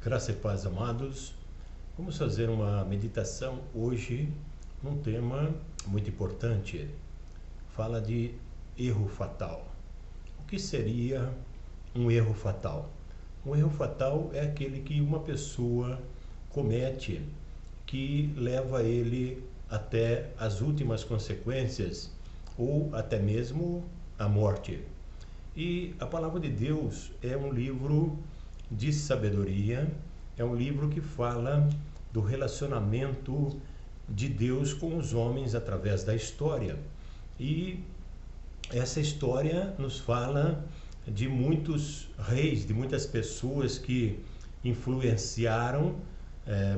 Graça e paz, amados. Vamos fazer uma meditação hoje num tema muito importante. Fala de erro fatal. O que seria um erro fatal? Um erro fatal é aquele que uma pessoa comete que leva ele até as últimas consequências ou até mesmo a morte. E a palavra de Deus é um livro de sabedoria, é um livro que fala do relacionamento de Deus com os homens através da história. E essa história nos fala de muitos reis, de muitas pessoas que influenciaram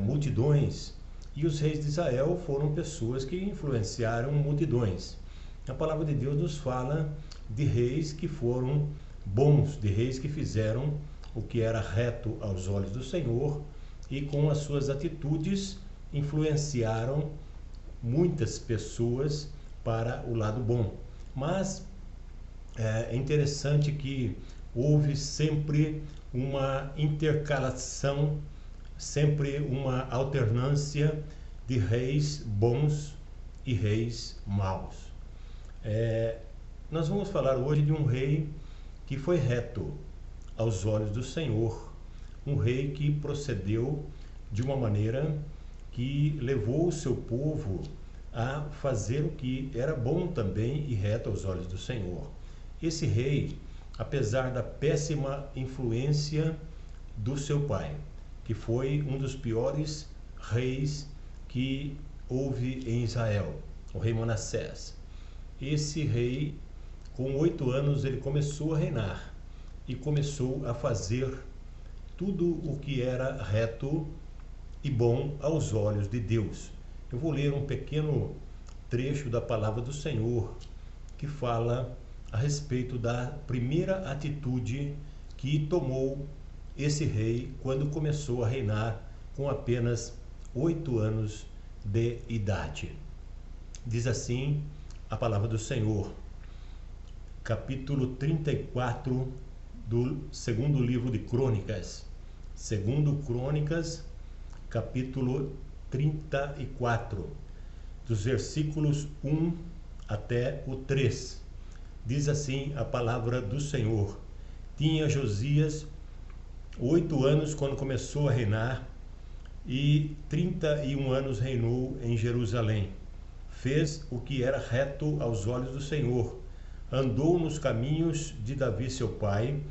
multidões. E os reis de Israel foram pessoas que influenciaram multidões. A palavra de Deus nos fala de reis que foram bons, de reis que fizeram o que era reto aos olhos do Senhor e com as suas atitudes influenciaram muitas pessoas para o lado bom. Mas é interessante que houve sempre uma intercalação, sempre uma alternância de reis bons e reis maus. Nós vamos falar hoje de um rei que foi reto aos olhos do Senhor, um rei que procedeu de uma maneira que levou o seu povo a fazer o que era bom também e reto aos olhos do Senhor. Esse rei, apesar da péssima influência do seu pai, que foi um dos piores reis que houve em Israel, o rei Manassés. Esse rei, com 8 anos, ele começou a reinar e começou a fazer tudo o que era reto e bom aos olhos de Deus. Eu vou ler um pequeno trecho da palavra do Senhor que fala a respeito da primeira atitude que tomou esse rei quando começou a reinar com apenas 8 anos de idade. Diz assim a palavra do Senhor, capítulo 34 do segundo livro de Crônicas. Segundo Crônicas, capítulo 34, dos versículos 1 até o 3. Diz assim a palavra do Senhor: Tinha Josias 8 anos quando começou a reinar, e 31 anos reinou em Jerusalém. Fez o que era reto aos olhos do Senhor, andou nos caminhos de Davi seu pai,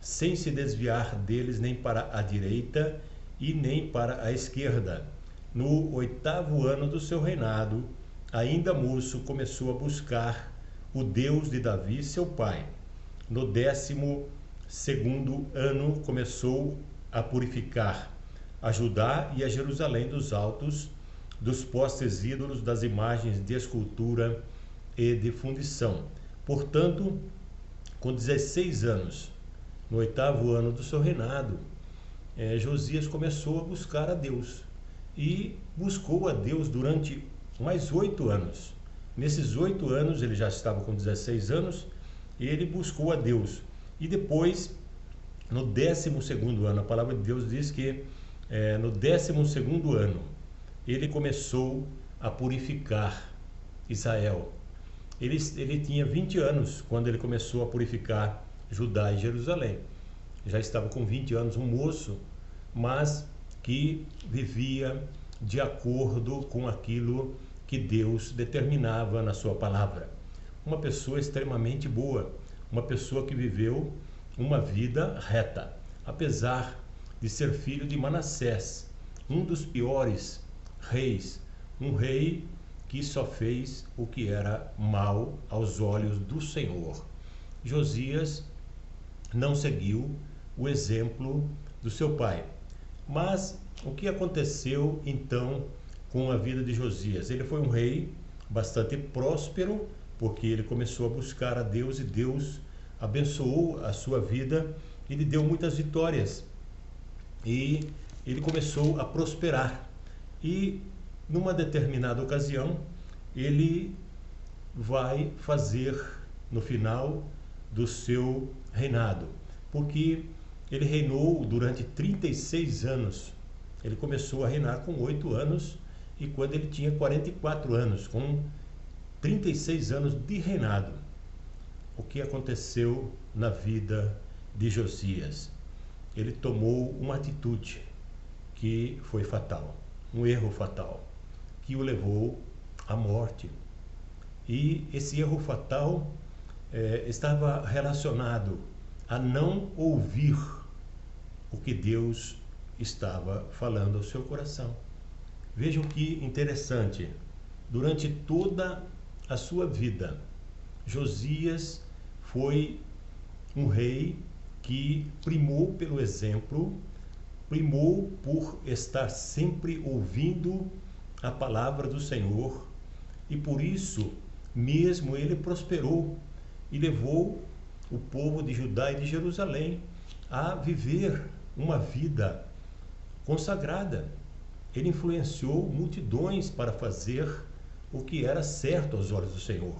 sem se desviar deles nem para a direita e nem para a esquerda. No 8º ano do seu reinado, ainda moço, começou a buscar o Deus de Davi seu pai. No 12º ano começou a purificar a Judá e a Jerusalém dos altos, dos postes ídolos, das imagens de escultura e de fundição. Portanto, com 16 anos, no 8º ano do seu reinado, Josias começou a buscar a Deus e buscou a Deus durante mais 8 anos. Nesses 8 anos, ele já estava com 16 anos, ele buscou a Deus. E depois, no 12º ano, a palavra de Deus diz que no 12º ano, ele começou a purificar Israel. Ele tinha 20 anos quando ele começou a purificar Judá e Jerusalém. Já estava com 20 anos, um moço, mas que vivia de acordo com aquilo que Deus determinava na sua palavra. Uma pessoa extremamente boa, uma pessoa que viveu uma vida reta, apesar de ser filho de Manassés, um dos piores reis, um rei que só fez o que era mal aos olhos do Senhor. Josias não seguiu o exemplo do seu pai. Mas o que aconteceu então com a vida de Josias? Ele foi um rei bastante próspero, porque ele começou a buscar a Deus e Deus abençoou a sua vida e lhe deu muitas vitórias. E ele começou a prosperar. E numa determinada ocasião, ele vai fazer no final do seu reinado, porque ele reinou durante 36 anos. Ele começou a reinar com 8 anos e quando ele tinha 44 anos, com 36 anos de reinado. O que aconteceu na vida de Josias? Ele tomou uma atitude que foi fatal, um erro fatal, que o levou à morte. E esse erro fatal estava relacionado a não ouvir o que Deus estava falando ao seu coração. Vejam que interessante, durante toda a sua vida, Josias foi um rei que primou pelo exemplo, primou por estar sempre ouvindo a palavra do Senhor, e por isso mesmo ele prosperou e levou o povo de Judá e de Jerusalém a viver uma vida consagrada. Ele influenciou multidões para fazer o que era certo aos olhos do Senhor.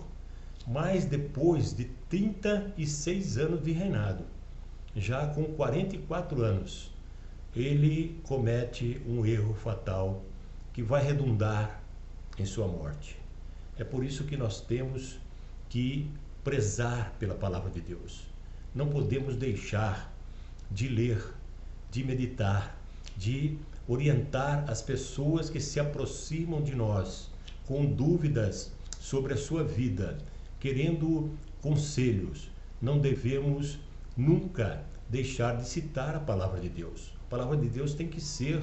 Mas depois de 36 anos de reinado, já com 44 anos, ele comete um erro fatal que vai redundar em sua morte. É por isso que nós temos que prezar pela palavra de Deus. Não podemos deixar de ler, de meditar, de orientar as pessoas que se aproximam de nós com dúvidas sobre a sua vida, querendo conselhos. Não devemos nunca deixar de citar a palavra de Deus. A palavra de Deus tem que ser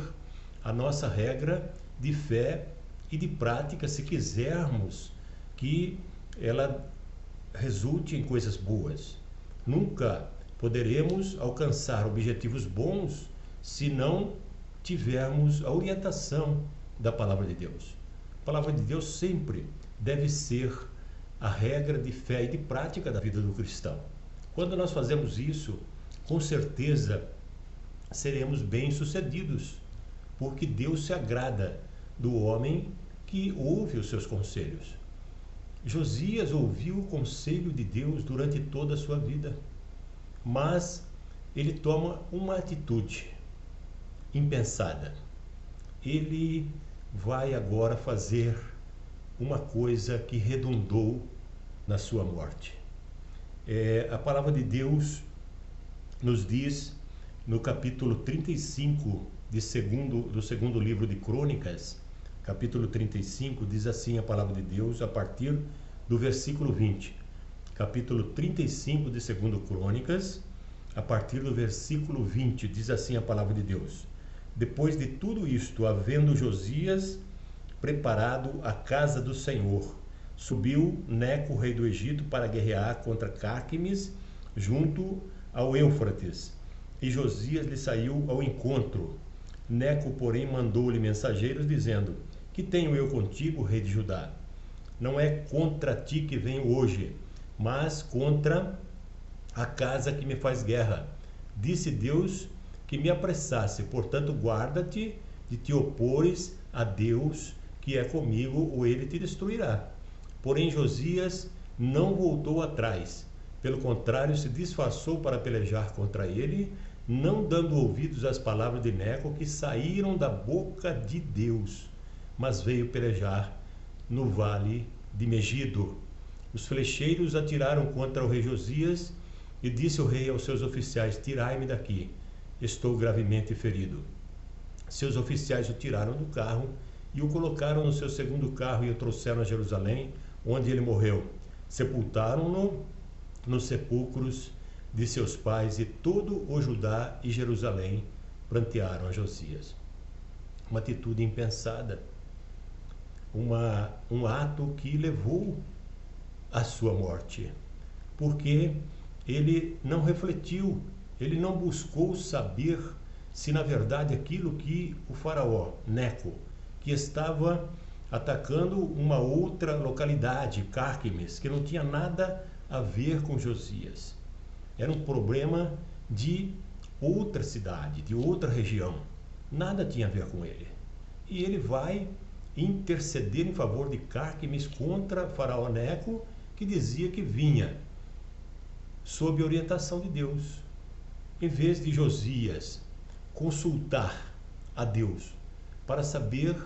a nossa regra de fé e de prática se quisermos que ela resulte em coisas boas. Nunca poderemos alcançar objetivos bons se não tivermos a orientação da palavra de Deus. A palavra de Deus sempre deve ser a regra de fé e de prática da vida do cristão. Quando nós fazemos isso, com certeza seremos bem-sucedidos, porque Deus se agrada do homem que ouve os seus conselhos. Josias ouviu o conselho de Deus durante toda a sua vida, mas ele toma uma atitude impensada. Ele vai agora fazer uma coisa que redundou na sua morte. A palavra de Deus nos diz no capítulo 35 do segundo livro de Crônicas, capítulo 35, diz assim a palavra de Deus a partir do versículo 20. Capítulo 35 de 2 Crônicas, a partir do versículo 20, diz assim a palavra de Deus: Depois de tudo isto, havendo Josias preparado a casa do Senhor, subiu Neco, rei do Egito, para guerrear contra Carquemes, junto ao Eufrates. E Josias lhe saiu ao encontro. Neco, porém, mandou-lhe mensageiros, dizendo: Que tenho eu contigo, rei de Judá? Não é contra ti que venho hoje, mas contra a casa que me faz guerra. Disse Deus que me apressasse, portanto guarda-te de te opores a Deus que é comigo, ou ele te destruirá. Porém Josias não voltou atrás, pelo contrário se disfarçou para pelejar contra ele, não dando ouvidos às palavras de Neco que saíram da boca de Deus, mas veio pelejar no vale de Megido. Os flecheiros atiraram contra o rei Josias, e disse o rei aos seus oficiais: Tirai-me daqui, estou gravemente ferido. Seus oficiais o tiraram do carro e o colocaram no seu segundo carro e o trouxeram a Jerusalém, onde ele morreu. Sepultaram-no nos sepulcros de seus pais, e todo o Judá e Jerusalém prantearam a Josias. Uma atitude impensada, um ato que levou à sua morte, porque ele não refletiu, ele não buscou saber se na verdade aquilo que o faraó Neco, que estava atacando uma outra localidade, Carquemes, que não tinha nada a ver com Josias, era um problema de outra cidade, de outra região, nada tinha a ver com ele. E ele vai interceder em favor de Carquemes contra faraó Neco, que dizia que vinha sob orientação de Deus. Em vez de Josias consultar a Deus para saber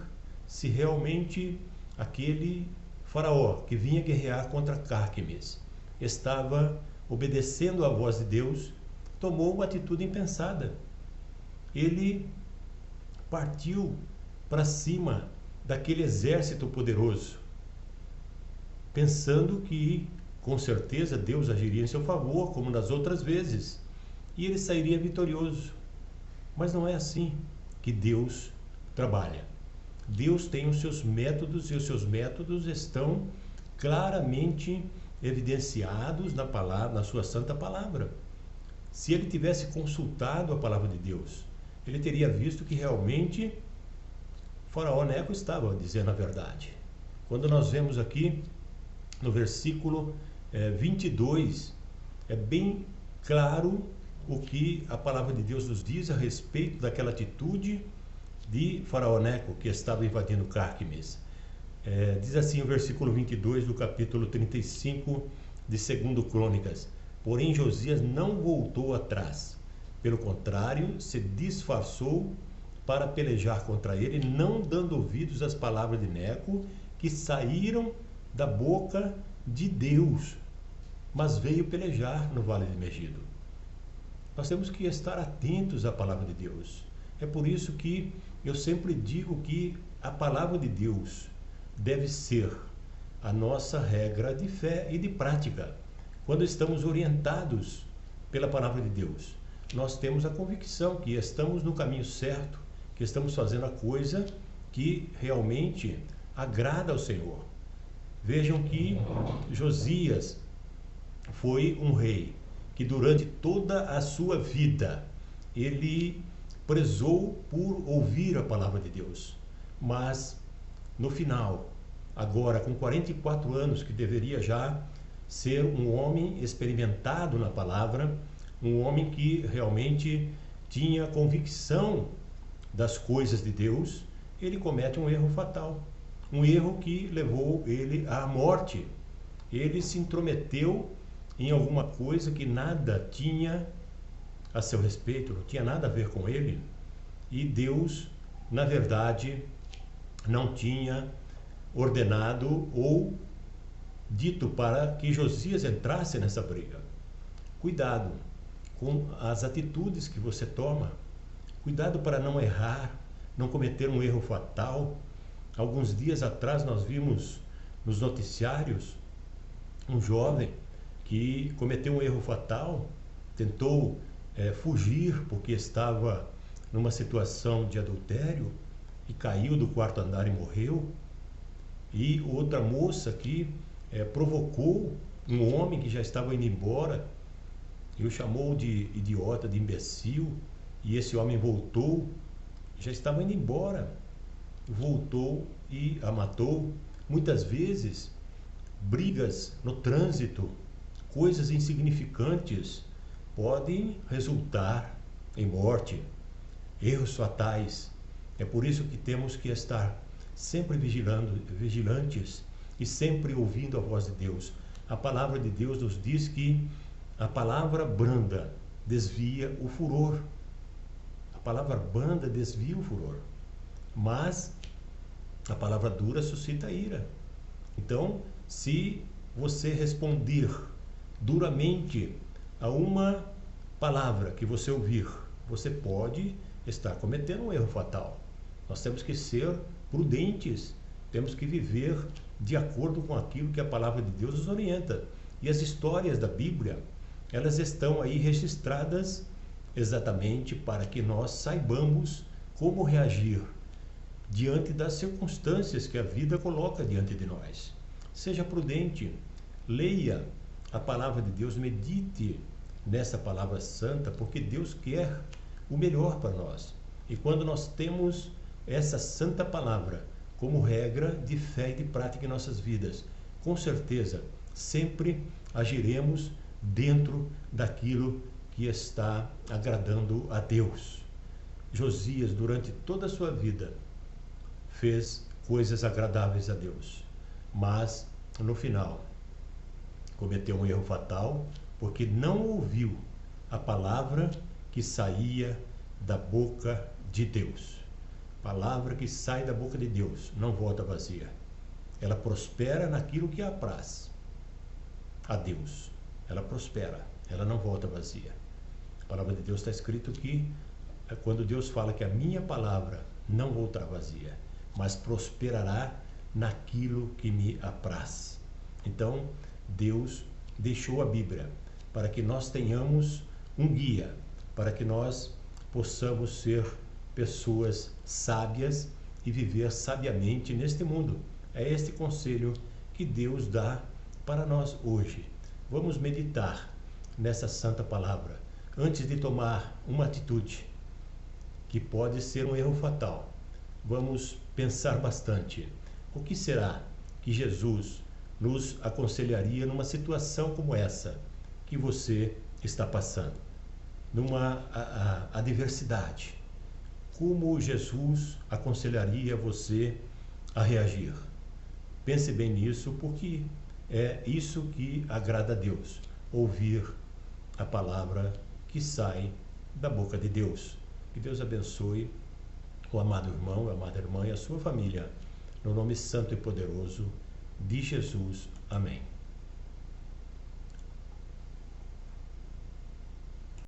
se realmente aquele faraó que vinha guerrear contra Carquemes estava obedecendo à voz de Deus, tomou uma atitude impensada. Ele partiu para cima daquele exército poderoso, pensando que com certeza Deus agiria em seu favor, como nas outras vezes, e ele sairia vitorioso. Mas não é assim que Deus trabalha. Deus tem os seus métodos, e os seus métodos estão claramente evidenciados na palavra, na sua santa palavra. Se ele tivesse consultado a palavra de Deus, ele teria visto que realmente Faraó Neco estava dizendo a verdade. Quando nós vemos aqui no versículo 22, é bem claro o que a palavra de Deus nos diz a respeito daquela atitude de Faraó Neco, que estava invadindo Carquemes. Diz assim o versículo 22 do capítulo 35 de 2 Crônicas: porém Josias não voltou atrás, pelo contrário, se disfarçou para pelejar contra ele, não dando ouvidos às palavras de Neco, que saíram da boca de Deus, mas veio pelejar no Vale de Megido. Nós temos que estar atentos à palavra de Deus. É por isso que eu sempre digo que a palavra de Deus deve ser a nossa regra de fé e de prática. Quando estamos orientados pela palavra de Deus, nós temos a convicção que estamos no caminho certo, que estamos fazendo a coisa que realmente agrada ao Senhor. Vejam que Josias foi um rei que durante toda a sua vida ele prezou por ouvir a palavra de Deus, mas no final, agora com 44 anos, que deveria já ser um homem experimentado na palavra, um homem que realmente tinha convicção das coisas de Deus, ele comete um erro fatal, um erro que levou ele à morte. Ele se intrometeu em alguma coisa que nada tinha a seu respeito, não tinha nada a ver com ele, e Deus, na verdade, não tinha ordenado ou dito para que Josias entrasse nessa briga. Cuidado com as atitudes que você toma, cuidado para não errar, não cometer um erro fatal. Alguns dias atrás nós vimos nos noticiários um jovem que cometeu um erro fatal, tentou fugir porque estava numa situação de adultério e caiu do quarto andar e morreu. E outra moça que provocou um homem que já estava indo embora e o chamou de idiota, de imbecil, e esse homem voltou, já estava indo embora, voltou e a matou. Muitas vezes, brigas no trânsito, coisas insignificantes, podem resultar em morte, erros fatais. É por isso que temos que estar sempre vigilantes e sempre ouvindo a voz de Deus. A palavra de Deus nos diz que a palavra branda desvia o furor. A palavra branda desvia o furor, mas a palavra dura suscita ira. Então, se você responder duramente a uma palavra que você ouvir, você pode estar cometendo um erro fatal. Nós temos que ser prudentes, temos que viver de acordo com aquilo que a palavra de Deus nos orienta. E as histórias da Bíblia, elas estão aí registradas exatamente para que nós saibamos como reagir diante das circunstâncias que a vida coloca diante de nós. Seja prudente, leia a palavra de Deus, medite nessa palavra santa, porque Deus quer o melhor para nós. E quando nós temos essa santa palavra como regra de fé e de prática em nossas vidas, com certeza sempre agiremos dentro daquilo que está agradando a Deus. Josias, durante toda a sua vida, fez coisas agradáveis a Deus, mas no final cometeu um erro fatal porque não ouviu a palavra que saía da boca de Deus. Palavra que sai da boca de Deus não volta vazia. Ela prospera naquilo que apraz a Deus. Ela prospera, ela não volta vazia. A palavra de Deus está escrito que quando Deus fala que a minha palavra não voltará vazia, mas prosperará naquilo que me apraz. Então, Deus deixou a Bíblia para que nós tenhamos um guia, para que nós possamos ser pessoas sábias e viver sabiamente neste mundo. É este conselho que Deus dá para nós hoje. Vamos meditar nessa santa palavra antes de tomar uma atitude que pode ser um erro fatal. Vamos pensar bastante. O que será que Jesus nos aconselharia numa situação como essa que você está passando? Numa adversidade. Como Jesus aconselharia você a reagir? Pense bem nisso, porque é isso que agrada a Deus. Ouvir a palavra que sai da boca de Deus. Que Deus abençoe o amado irmão, a amada irmã e a sua família. No nome santo e poderoso de Jesus. Amém.